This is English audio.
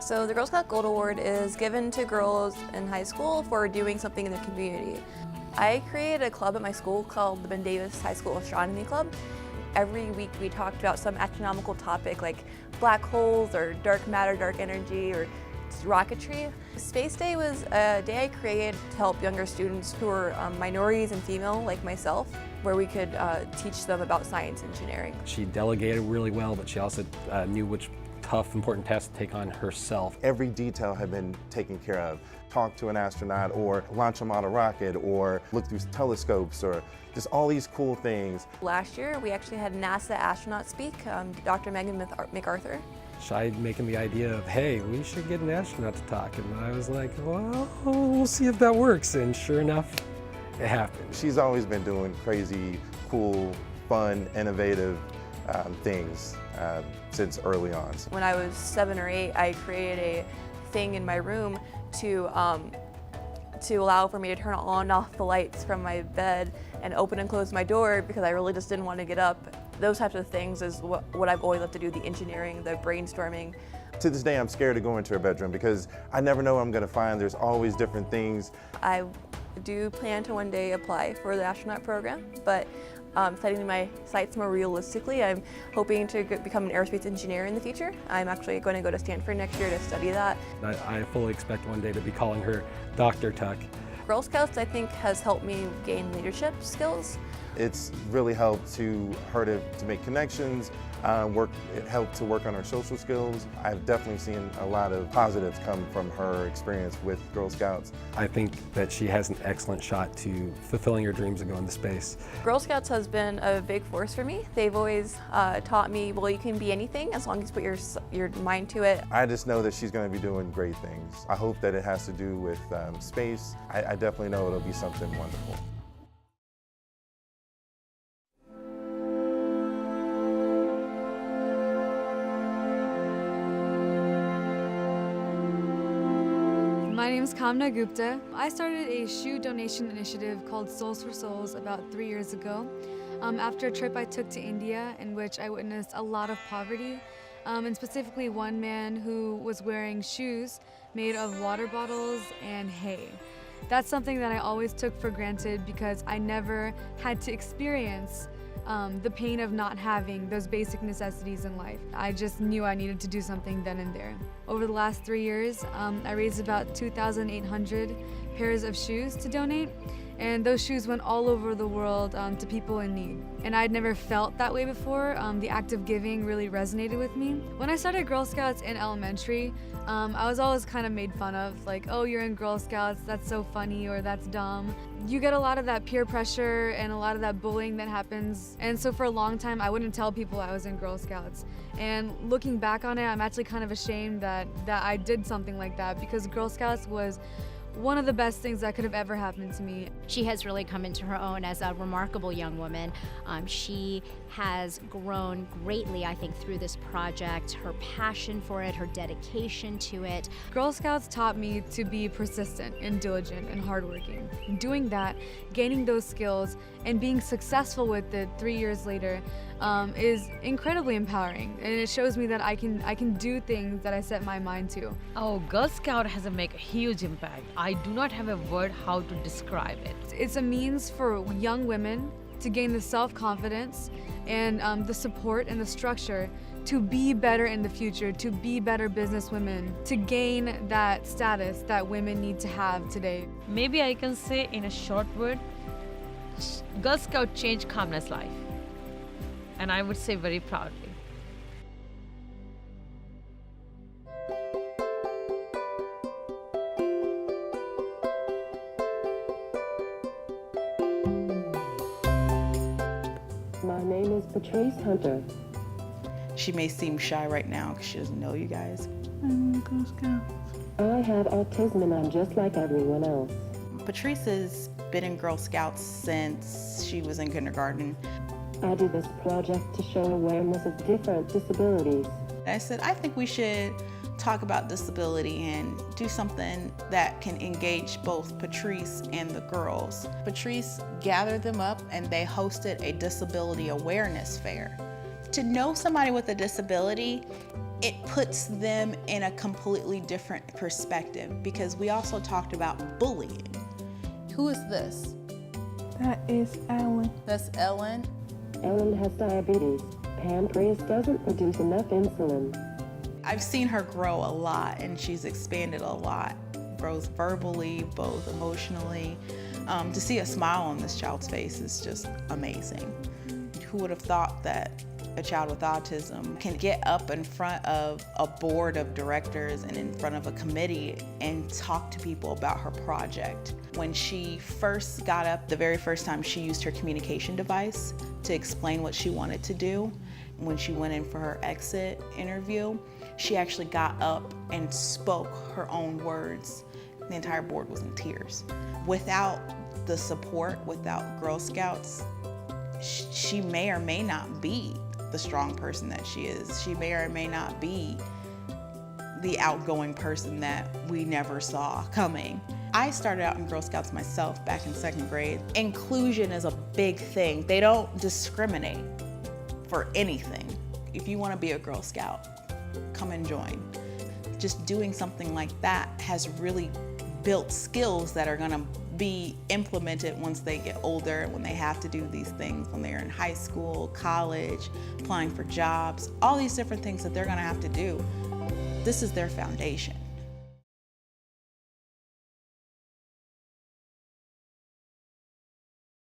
So the Girl Scout Gold Award is given to girls in high school for doing something in the community. I created a club at my school called the Ben Davis High School Astronomy Club. Every week we talked about some astronomical topic like black holes or dark matter, dark energy, or rocketry. Space Day was a day I created to help younger students who are minorities and female like myself, where we could teach them about science engineering. She delegated really well, but she also knew which tough, important tasks to take on herself. Every detail had been taken care of. Talk to an astronaut, or launch a model rocket, or look through telescopes, or just all these cool things. Last year, we actually had NASA astronaut speak, Dr. Megan MacArthur. I'd making the idea of, hey, we should get an astronaut to talk. And I was like, well, we'll see if that works. And sure enough, it happened. She's always been doing crazy, cool, fun, innovative things since early on. When I was 7 or 8, I created a thing in my room to allow for me to turn on and off the lights from my bed and open and close my door because I really just didn't want to get up. Those types of things is what I've always loved to do, the engineering, the brainstorming. To this day, I'm scared to go into her bedroom because I never know what I'm going to find. There's always different things. I do plan to one day apply for the astronaut program, but setting my sights more realistically, I'm hoping to become an aerospace engineer in the future. I'm actually going to go to Stanford next year to study that. I fully expect one day to be calling her Dr. Tuck. Girl Scouts, I think, has helped me gain leadership skills. It's really helped her to make connections, it helped to work on her social skills. I've definitely seen a lot of positives come from her experience with Girl Scouts. I think that she has an excellent shot to fulfilling her dreams of going to space. Girl Scouts has been a big force for me. They've always taught me, well, you can be anything as long as you put your mind to it. I just know that she's going to be doing great things. I hope that it has to do with space. I definitely know it'll be something wonderful. My name is Kamna Gupta. I started a shoe donation initiative called Souls for Souls about 3 years ago after a trip I took to India in which I witnessed a lot of poverty, and specifically one man who was wearing shoes made of water bottles and hay. That's something that I always took for granted because I never had to experience the pain of not having those basic necessities in life. I just knew I needed to do something then and there. Over the last 3 years, I raised about 2,800 pairs of shoes to donate, and those shoes went all over the world to people in need. And I'd never felt that way before. The act of giving really resonated with me. When I started Girl Scouts in elementary, I was always kind of made fun of, like, oh, you're in Girl Scouts, that's so funny, or that's dumb. You get a lot of that peer pressure and a lot of that bullying that happens. And so for a long time, I wouldn't tell people I was in Girl Scouts. And looking back on it, I'm actually kind of ashamed that I did something like that because Girl Scouts was one of the best things that could have ever happened to me. She has really come into her own as a remarkable young woman. She has grown greatly, I think, through this project, her passion for it, her dedication to it. Girl Scouts taught me to be persistent and diligent and hardworking. Doing that, gaining those skills, and being successful with it 3 years later is incredibly empowering, and it shows me that I can do things that I set my mind to. Oh, Girl Scout has made a huge impact. I do not have a word how to describe it. It's a means for young women to gain the self-confidence and the support and the structure to be better in the future, to be better businesswomen, to gain that status that women need to have today. Maybe I can say in a short word, Girl Scout changed Kamna's life. And I would say very proudly. My name is Patrice Hunter. She may seem shy right now because she doesn't know you guys. I'm a Girl Scout. I have autism and I'm just like everyone else. Patrice has been in Girl Scouts since she was in kindergarten. I do this project to show awareness of different disabilities. I said, I think we should talk about disability and do something that can engage both Patrice and the girls. Patrice gathered them up and they hosted a disability awareness fair. To know somebody with a disability it puts them in a completely different perspective, because we also talked about bullying. Who is this? That is Ellen. That's Ellen. Ellen has diabetes. Pancreas doesn't produce enough insulin. I've seen her grow a lot, and she's expanded a lot. Grows verbally, both emotionally. To see a smile on this child's face is just amazing. Who would have thought that a child with autism can get up in front of a board of directors and in front of a committee and talk to people about her project? When she first got up, the very first time, she used her communication device to explain what she wanted to do. When she went in for her exit interview, she actually got up and spoke her own words. The entire board was in tears. Without the support, without Girl Scouts, she may or may not be the strong person that she is. She may or may not be the outgoing person that we never saw coming. I started out in Girl Scouts myself back in 2nd grade. Inclusion is a big thing. They don't discriminate for anything. If you want to be a Girl Scout, come and join. Just doing something like that has really built skills that are going to be implemented once they get older, when they have to do these things, when they're in high school, college, applying for jobs, all these different things that they're going to have to do. This is their foundation.